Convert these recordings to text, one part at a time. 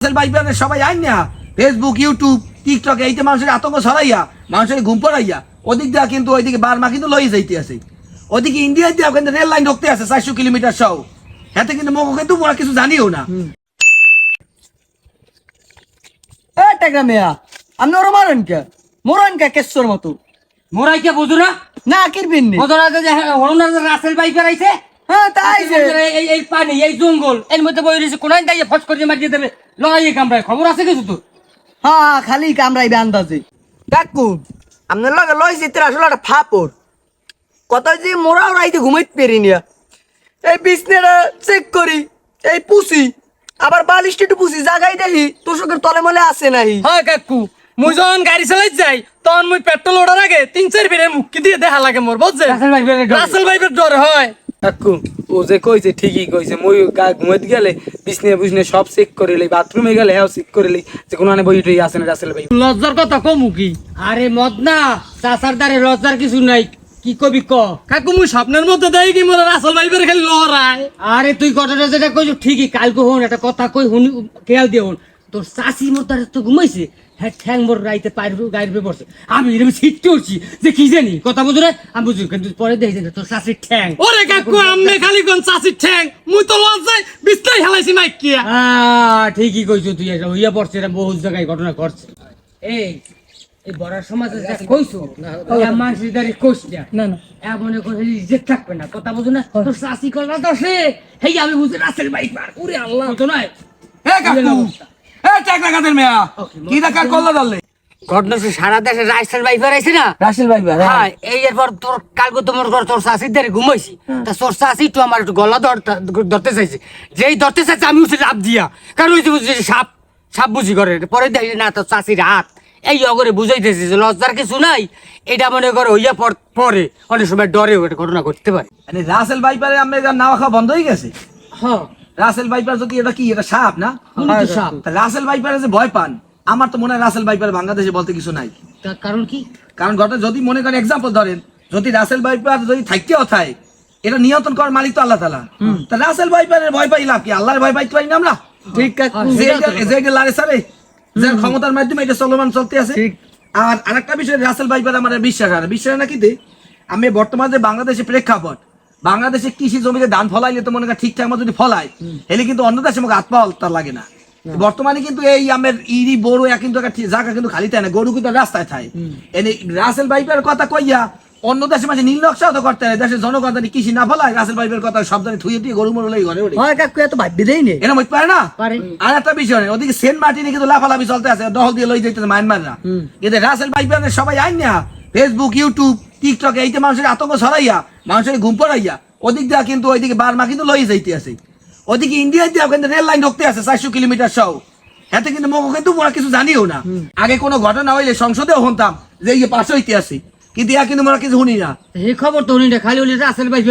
সবাই আইন না ফেসবুক ইউটিউব টিকটকে এইতে মানুষের আতঙ্ক ছড়াইয়া মানুষের ঘুম পড়াইয়া ওদিক দিয়া কিন্তু ওইদিকে বার্মা কিন্তু লই যাইতে আছে ওদিকে ইন্ডিয়া দিয়া কিন্তু রেল লাইন ঢুকতে আছে 400 কিলোমিটার সহ হাতে কিন্তু মগো কিন্তু ওরা কিছু জানিও না এ টাকা মেয়া আপনি ওরা মারেন কে কেশ্বর মতো মোরাই কে বুঝু না না কিরবিন নি বুঝো না যে হরুনার রাসেল বাইক আইছে হ্যাঁ তাই যে এই পানি এই জঙ্গল এর মধ্যে বই রইছে কোন আইন ফস করে মারিয়ে দেবে লড়াই কামড়ায় খবর আছে কিছু তো হ্যাঁ খালি কামড়াইবে আন্দাজে কাকু আপনার লগে লইছি তোর আসলে একটা ফাপড় কত যে মোরাও রাইতে ঘুমাইতে পারি না এই বিছনাটা চেক করি এই পুষি আবার বালিশটা একটু পুষি জাগাই দেখি তোষকের তলে মলে আছে নাই হ্যাঁ কাকু মুই যখন গাড়ি চালাই যাই তখন মুই পেট্রোল ওঠার আগে 3-4 বেরে মুক্কি দিয়ে দেখা লাগে মোর বুঝছে রাসেল ভাইবের ডর হয় কাকু ও যে কইছে ঠিকই কইছে মই ঘুমাইতে গেলে বিছনে সব চেক করে লই বাথরুমে গেলে হ্যাঁ চেক করে লই যে কোনো আনে বইটই আছে না রাসেল ভাই লজ্জার কথা কমু কি আরে মদ না চাচার দ্বারে লজ্জার কিছু নাই কি কবি ক কাকু মুই স্বপ্নের মধ্যে দেই কি মোর রাসেল ভাইবের খালি লড়াই আরে তুই কথাটা যেটা কইছো ঠিকই কালকে হন একটা কথা কই হুনি খেয়াল দিয়ে হন তোর চাষি মোর তার তো ঘুমাইছে হ্যাঁ ঠ্যাং মোর রাইতে পায়ের গায়ের পড়ছে আমি এরকম ছিটতে উঠছি যে কি জানি কথা বুঝো না আমি বুঝি কিন্তু পরে দেখি যে তোর চাষির ঠ্যাং ওরে কাকু আমনে খালি কোন চাষির ঠ্যাং মুই তো লজ্জায় বিছনায় হেলাইছি মাইকিয়া ঠিকই কইছো তুই এটা হইয়া পড়ছে এটা বহু জায়গায় ঘটনা ঘটছে এই এই বড়ার সমাজে যা কইছো মানুষের দ্বারে কইস না না এমন করে ইজ্জত থাকবে না কথা বুঝো না তোর চাষি কলা দশে হেই আমি বুঝি রাসেল বাইক পার ওরে আল্লাহ তো নয় এ কাকু এ টাকা কাদের মেয়া কি দেখা করলা দলে ঘটনা সারা দেশে রাসেল বাইক আইছে না রাসেল ভাই হ্যাঁ এই এরপর তোর কালকে তোমার ঘর তোর চাষির দ্বারে ঘুমাইছি তা তোর চাষি একটু আমার একটু গলা ধরতে চাইছে যেই ধরতে চাইছে আমি উঠে লাভ দিয়া কারণ ওই যে সাপ বুঝি করে পরে দেখি না তোর চাষির হাত এই অগরে বুঝাইতেছি যে লজ্জার কিছু নাই এটা মনে করে হইয়া পরে অনেক সময় ডরে ঘটনা ঘটতে পারে মানে রাসেল ভাইপারে আমরা নাওয়া খাওয়া বন্ধ হয়ে গেছে হ্যাঁ রাসেল ভাইপার যদি এটা কি এটা সাপ না সাপ তা রাসেল ভাইপারে যে ভয় পান আমার তো মনে হয় রাসেল ভাইপার বাংলাদেশে বলতে কিছু নাই তার কারণ কি কারণ ঘটনা যদি মনে করেন এক্সাম্পল ধরেন যদি রাসেল ভাইপার যদি থাকতেও থাকে এটা নিয়ন্ত্রণ করার মালিক তো আল্লাহ তাআলা তা রাসেল ভাইপারের ভয় পাই লাভ কি আল্লাহর ভয় পাইতে পারি না আমরা ঠিক কাকু যে এটা লারে সারে যার ক্ষমতার মাধ্যমে এটা চলমান চলতে আছে আর আরেকটা বিষয় রাসেল ভাইপার আমার বিশ্বাস নাকি দে আমি বর্তমানে যে বাংলাদেশে প্রেক্ষাপট বাংলাদেশে কৃষি জমিতে ধান ফলাইলে তো মনে করেন ঠিকঠাক মতো যদি ফলায় এলে কিন্তু অন্য দেশে মুখে আত্মা তার লাগে না বর্তমানে কিন্তু এই আমের ইরি বড় কিন্তু একটা জায়গা কিন্তু খালি থাকে না গরু কিন্তু রাস্তায় থাকে এনে রাসেল ভাইপার কথা কইয়া অন্য দেশের মাঝে নীল নকশাও তো করতে হয় দেশের জনগণ জানি কৃষি না ফলায় রাসেল ভাইপার কথা সব জানি থুয়ে দিয়ে গরু মরু লাগে ঘরে ওঠে হয় কাকু এত ভাববে দেই নে এরকম হইতে পারে না পারে আর একটা বিষয় ওদিকে সেন্ট মার্টিনে কিন্তু লাফালাফি চলতে আছে দখল দিয়ে লই যাইতেছে মায়ানমাররা কিন্তু রাসেল ভাইপারের সবাই আইন না ফেসবুক ইউটিউব টিকটকে এইতে মানুষের আতঙ্ক ছড়াইয়া মানুষের ঘুম পড়াইয়া ওদিক দিয়া কিন্তু ওইদিকে বার্মা কিন্তু লই যাইতে আছে ওদিকে ইন্ডিয়া দিয়া কিন্তু রেল লাইন ঢুকতে আছে 400 কিলোমিটার সহ হাতে কিন্তু মগো কিন্তু ওরা কিছু জানিও না আগে কোনো ঘটনা হইলে সংসদেও শুনতাম যে এই পাশে হইতে আছে কিন্তু ইয়া কিন্তু ওরা কিছু শুনি না এই খবর তো উনি খালি উনি রাসেল বাইক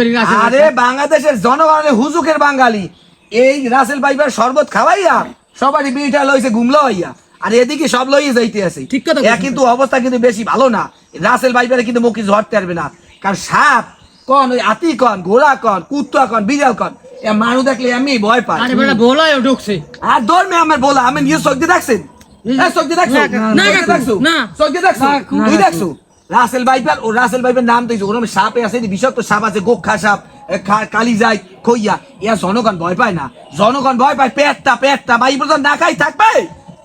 আরে বাংলাদেশের জনগণের হুজুকের বাঙালি এই রাসেল ভাইপার শরবত খাওয়াইয়া সবারই বিটা লইছে ঘুমলো হইয়া আর এদিকে সব লইয়ে যাইতে আছে ঠিক কথা কিন্তু অবস্থা কিন্তু বেশি ভালো না রাসেল ভাইপারে কিন্তু মুখ কিছু হটতে পারবে না কারণ সাপ কন ওই হাতি কন ঘোড়া কন কুত্তা কন বিড়াল কন মানুষ দেখলে আমি ভয় পাই আরে বেটা বলাই ঢুকছে আর ধর্মে আমার বলা আমি নিজে চোখ দিয়ে দেখছেন চোখ দিয়ে দেখছো না, কাকু, না। চোখ দিয়ে দেখছো তুই দেখছো রাসেল ভাইপার ও রাসেল ভাইপার নাম দিয়েছে ওরকম সাপে আছে বিষাক্ত সাপ আছে গোখা সাপ কালি যায় খইয়া ইয়া জনগণ ভয় পায় না জনগণ ভয় পায় পেটটা ভাই প্রধান না খাই থাকবে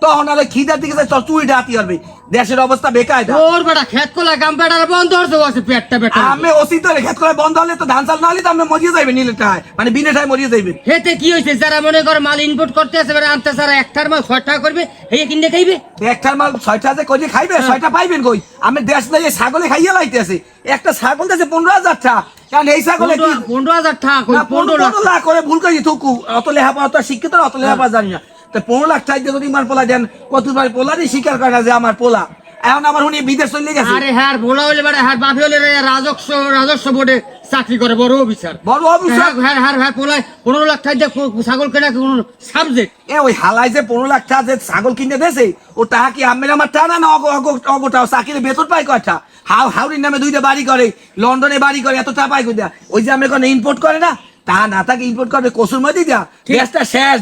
তখন আর খিদার দিকে চুই ডাতি পারবে দেশের অবস্থা বেকায় ওর বেটা খেত কোলা গাম বেটার বন্ধ হচ্ছে বসে পেটটা বেটা আমি ওসি তো খেত করে বন্ধ হলে তো ধান চাল না হলে তো আমি মরিয়ে যাইবে নীলটায় মানে বিনেটায় মরিয়ে যাইবে হেতে কি হয়েছে যারা মনে করে মাল ইনপুট করতে আছে এবারে আনতে সারা একটার মাল 6 টাকা করবে এই কিনে খাইবে একটার মাল 6টা যে করে খাইবে 6টা পাইবেন কই আমি দেশ লইয়ে ছাগলে খাইয়া লাইতে আছে একটা ছাগল দেশে 15,000 টাকা কারণ এই ছাগলে 15,000 টাকা কই 15 লাখ করে ভুল করি থুকু অত লেখাপড়া অত শিক্ষিত অত লেখাপড়া জানি না তো 15 লাখ টাকা যদি আমার পোলা দেন কতবার পোলারই স্বীকার করে যে আমার পোলা এখন আমার উনি বিদেশ চলে গেছে আরে হ্যাঁ বলা হইলে বেটা হ্যাঁ বাপি হইলে রাজস্ব বোর্ডে চাকরি করে বড় অফিসার বড় অফিসার হ্যাঁ হ্যাঁ হ্যাঁ পোলায় 15 লাখ টাকা ছাগল কেনা কোন সাবজেক্ট ওই হালাই যে 15 লাখ টাকা যে ছাগল কিনে দেছে ও টাকা কি আমের আমার টানা না অগোটাও চাকরির বেতন পায় কয়টা হাওড়ির নামে 2টা বাড়ি করে লন্ডনে বাড়ি করে এত টাকা পায় কই ওই যে আমরা কোনো ইম্পোর্ট করে না তা না তাকে ইম্পোর্ট করবে কসুর মধ্যে দিয়া দেশটা শেষ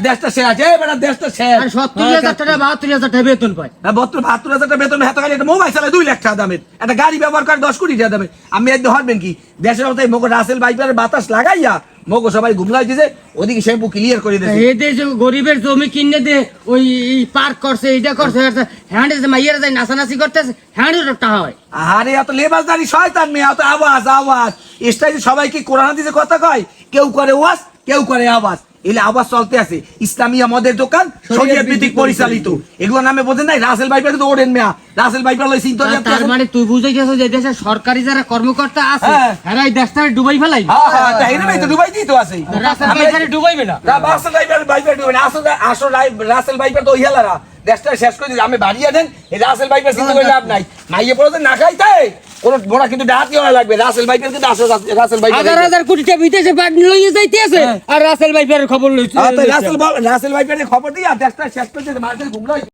এই বেটা দেশটা শেষ আর 70,000 টাকা 72,000 টাকা বেতন পায়। 72,000 টাকা বেতন হাতে খালি একটা মোবাইল চালায় 2 লাখ টাকা দামের একটা গাড়ি ব্যবহার করে 10 কোটি টাকা দামের আমি একদম হরবেন কি দেশের মতো মগো রাসেল বাইপারের বাতাস লাগাইয়া মগো সবাই ঘুমলাই দিছে ওদিকে শ্যাম্পু ক্লিয়ার করে দিয়েছে এই দেশে গরিবের জমি কিনে দে ওই পার্ক করছে এইটা করছে হ্যান্ডে মাইয়ারা যায় নাচানাচি করতেছে হ্যান্ডের টাকা হয়। আরে এত লেবাসদারি শয়তান মেয়ে এত আওয়াজ স্টাইল সবাই কি কোরআন দিছে কথা কয় কেউ করে ওয়াজ কেউ করে আওয়াজ এলে আওয়াজ চলতে আছে ইসলামিয়া মদের দোকান শরীয়ত ভিত্তিক পরিচালিত এগুলো নামে বোঝেন নাই রাসেল ভাইপার তো ওড়েন মেয়া রাসেল ভাইপার লই চিন্তা তার মানে তুই বুঝাই গেছিস যে দেশের সরকারি যারা কর্মকর্তা আছে হ্যাঁ। এরা এই দেশটা ডুবাই ফেলাই। হ্যাঁ তা এনে তো দুবাই দিই তো আছে রাসেল ভাইপারে ডুবাইবে না। রাসেল ভাইপার দুবাই আসল রাসেল ভাইপার তো ওইহালারা দেশটা শেষ করে দিছে আমি বাড়িয়ে দেন এই রাসেল ভাইপার চিন্তা করে লাভ নাই মাইয়ে পড়ে না খাইতে কোন মোড়া কিন্তু ডাহাতি হওয়া লাগবে রাসেল ভাইপার কিন্তু রাসেল ভাইপার হাজার হাজার কোটি টাকা বিদেশে লইয়ে যাইতে আছে আর রাসেল ভাইপারের খবর লইছে। রাসেল ভাইপারের খবর দিয়ে দেশটা শেষ করে দিতে মাঝে ঘুমলাই